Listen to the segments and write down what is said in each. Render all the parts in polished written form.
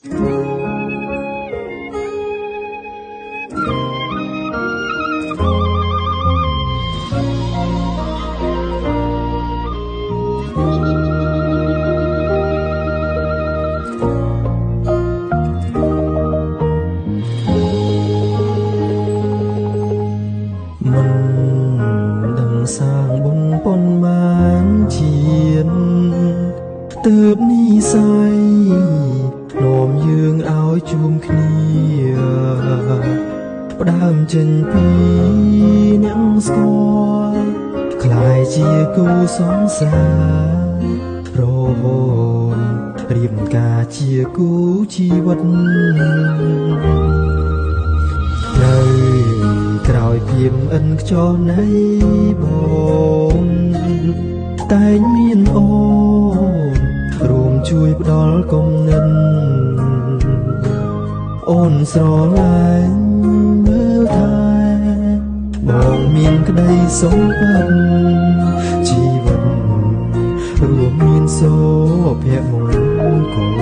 sang bông pon mang chiến tớp ni say nôm dương áo chùm khnia đam chân pi nắng soi khai chia cô sóng xa rồi riêng cả chia cô chi vật nơiក្រោយពីមអិនខ្យល់នៃបងតែងមានអូនរួមជួយផ្ដល់គំនិតអូនស្រឡាញ់មើលថែបងមានក្តីសុខជីវិតរួមមានសុភមង្គល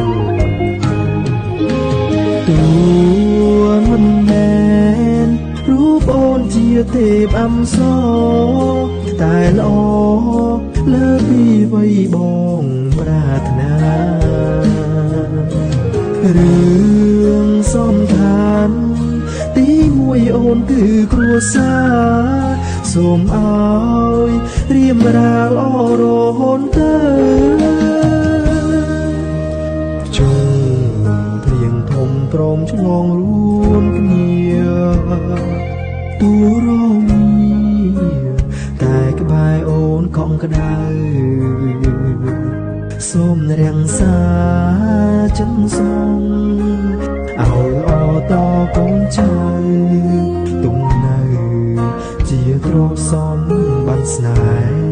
ទួមិនមែនរូបអូនជាទេពអំសរតែល្អលើពីវ័យបងប្រាថ្នារឿងសំខាន់ទីមួយអូនគឺគ្រួសារសូមឲ្យរៀបរាលអរហូតទៅជុំព្រៀងធំព្រមឆ្លងរួមគ្នាទូរមីតែក្បែរអូនកង់ក្ដៅសូមរាំងសាចិនសំឲ្យអតកូនចៅទុំនៅជាទ្រព្យសម្បត្តិស្នេហ៍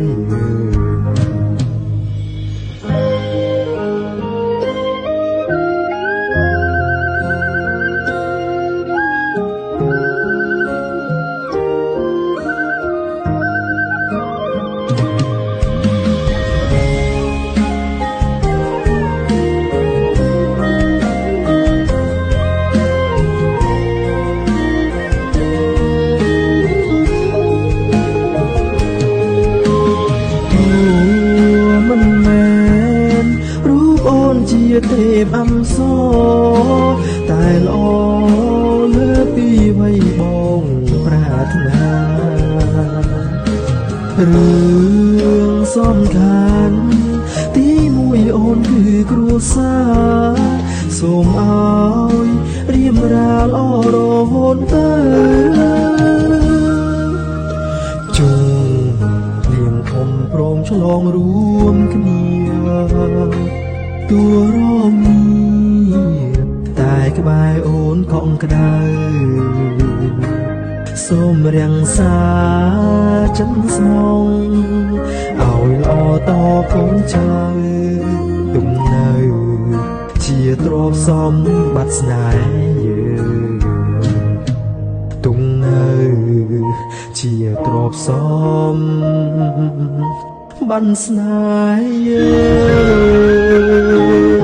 ជាទេពអំសរតែល្អលើពីវ័យបងប្រាថ្នារឿងសំខាន់ទីមួយអូនគឺគ្រួសារសូមឲ្យរៀបរាលអរហូតទៅជុំលៀងធំព្រមឆ្លងរួមគ្នាទួរមីតែក្បែរអូនកង់ក្ដៅសូមរាំងសាចិនស្មងឲ្យល្អតកូនចៅទុំនៅជាទ្រព្យសម្បត្តិស្នេហ៍យើងទុំនៅជាទ្រព្យសម្បត្តិស្នេហ៍យើង